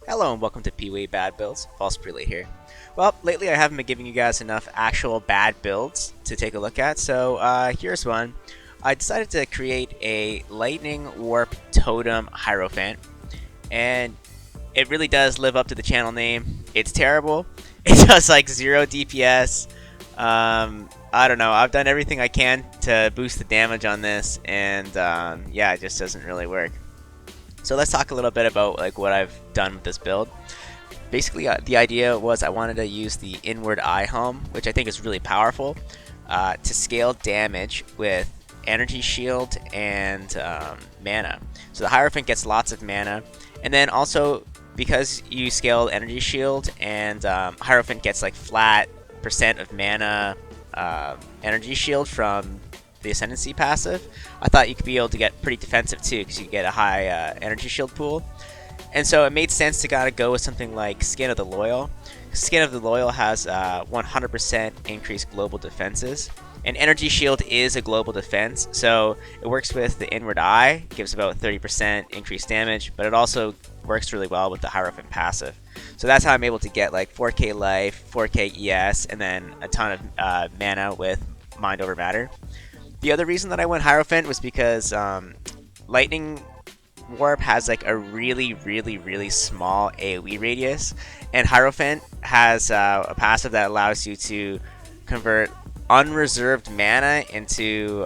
Hello and welcome to PoE Bad Builds. False Prelate here. Well, lately I haven't been giving you guys enough actual bad builds to take a look at, so here's one. I decided to create a Lightning Warp Totem Hierophant, and it really does live up to the channel name. It's terrible. It does like 0 DPS. I don't know. I've done everything I can to boost the damage on this, and yeah, it just doesn't really work. So let's talk a little bit about like what I've done with this build. Basically, the idea was I wanted to use the Inward Eye Helm, which I think is really powerful, to scale damage with Energy Shield and mana. So the Hierophant gets lots of mana, and then also because you scale Energy Shield and Hierophant gets like flat percent of mana Energy Shield from the Ascendancy passive, I thought you could be able to get pretty defensive too, because you get a high energy shield pool. And so it made sense to gotta go with something like Skin of the Loyal. Skin of the Loyal has 100% increased global defenses, and Energy Shield is a global defense, so it works with the Inward Eye, gives about 30% increased damage, but it also works really well with the Hierophant passive. So that's how I'm able to get like 4k life, 4k ES, and then a ton of mana with Mind Over Matter. The other reason that I went Hierophant was because Lightning Warp has like a really small AoE radius, and Hierophant has a passive that allows you to convert unreserved mana into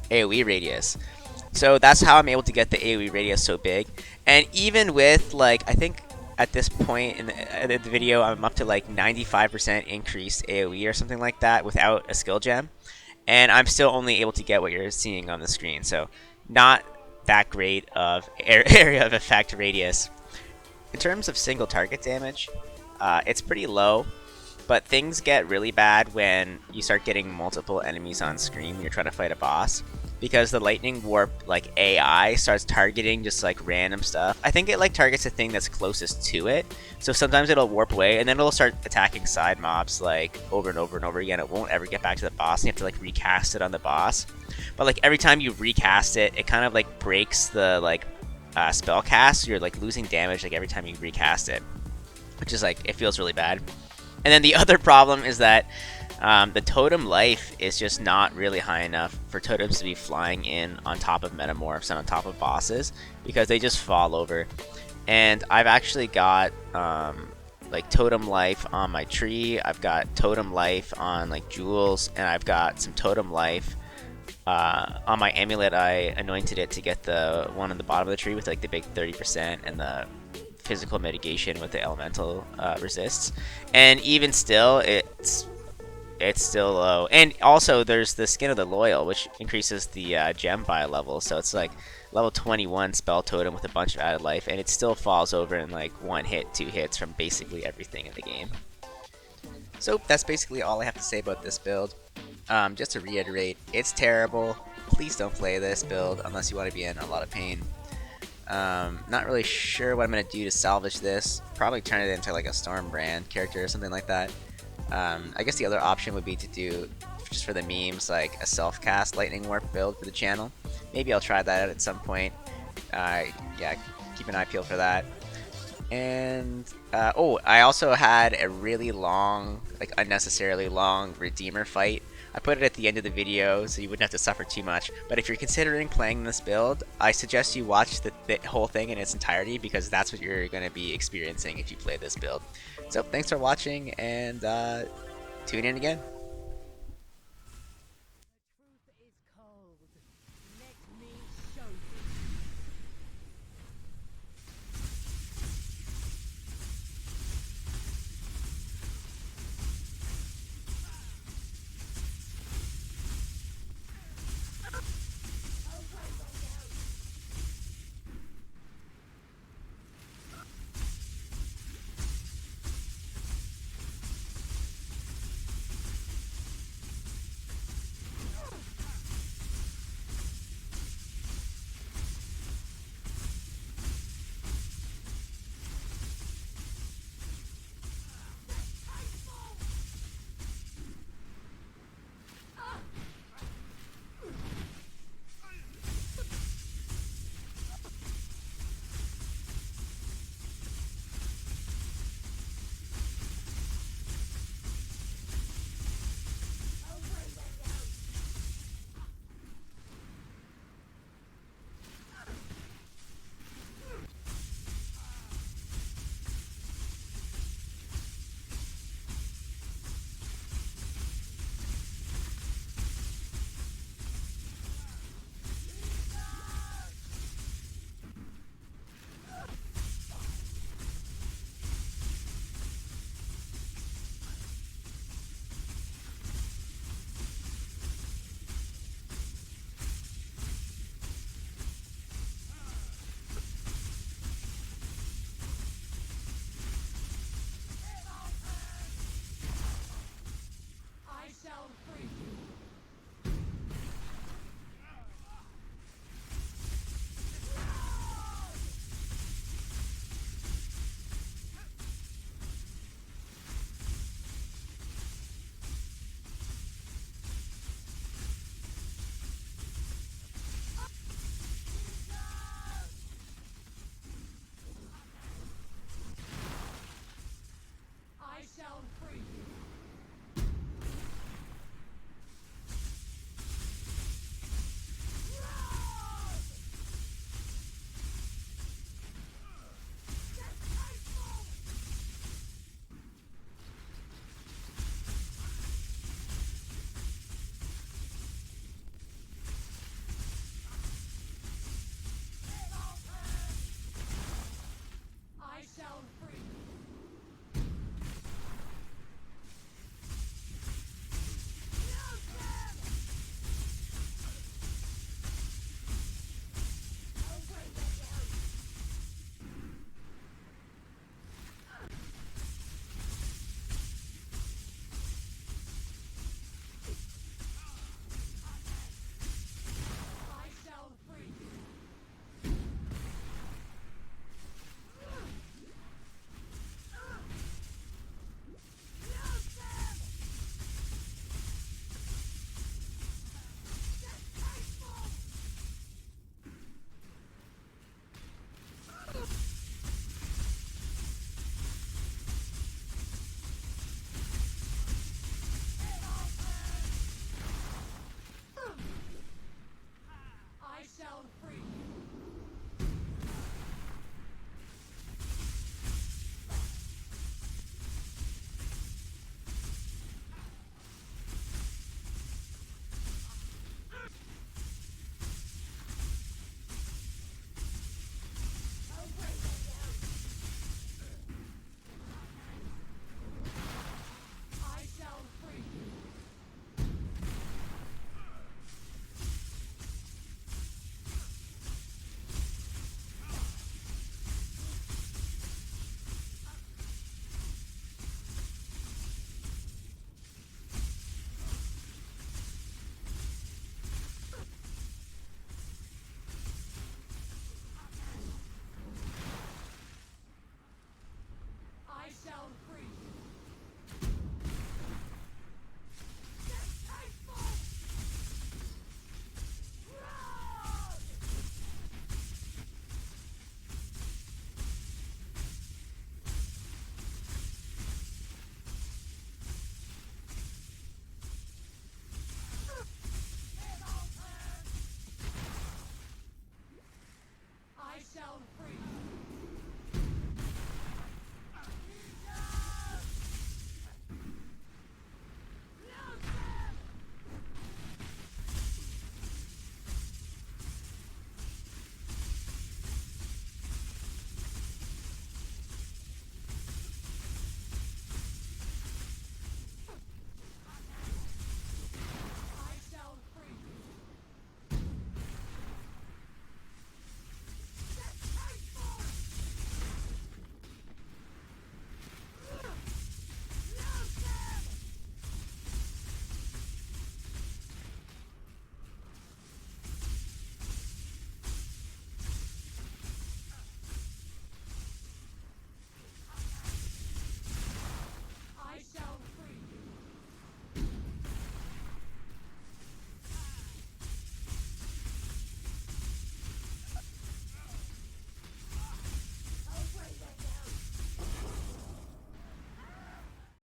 AoE radius. So that's how I'm able to get the AoE radius so big. And even with like, I think at this point in the video, I'm up to like 95% increased AoE or something like that without a skill gem. And I'm still only able to get what you're seeing on the screen, so not that great of area of effect radius. In terms of single target damage, it's pretty low, but things get really bad when you start getting multiple enemies on screen when you're trying to fight a boss, because the Lightning Warp like AI starts targeting just like random stuff. I think it like targets the thing that's closest to it, so sometimes it'll warp away and then it'll start attacking side mobs like over and over and over again. It won't ever get back to the boss, and you have to like recast it on the boss. But like every time you recast it, it kind of like breaks the like spell cast, so you're like losing damage like every time you recast it, which is like, it feels really bad. And then the other problem is that the totem life is just not really high enough for totems to be flying in on top of metamorphs and on top of bosses, because they just fall over. And I've actually got like totem life on my tree, I've got totem life on like jewels, and I've got some totem life on my amulet. I anointed it to get the one on the bottom of the tree with like the big 30% and the physical mitigation with the elemental resists, and even still it's still low. And also there's the Skin of the Loyal, which increases the gem by a level, so it's like level 21 spell totem with a bunch of added life, and it still falls over in like 1 hit, 2 hits from basically everything in the game. So that's basically all I have to say about this build. Just to reiterate, it's terrible. Please don't play this build unless you want to be in a lot of pain. Not really sure what I'm going to do to salvage this. Probably turn it into like a Stormbrand character or something like that. I guess the other option would be to do, just for the memes, like a self-cast Lightning Warp build for the channel. Maybe I'll try that out at some point. Yeah, keep an eye peeled for that. And oh, I also had a really long, like unnecessarily long Redeemer fight. I put it at the end of the video so you wouldn't have to suffer too much. But if you're considering playing this build, I suggest you watch the whole thing in its entirety, because that's what you're going to be experiencing if you play this build. So thanks for watching, and tune in again.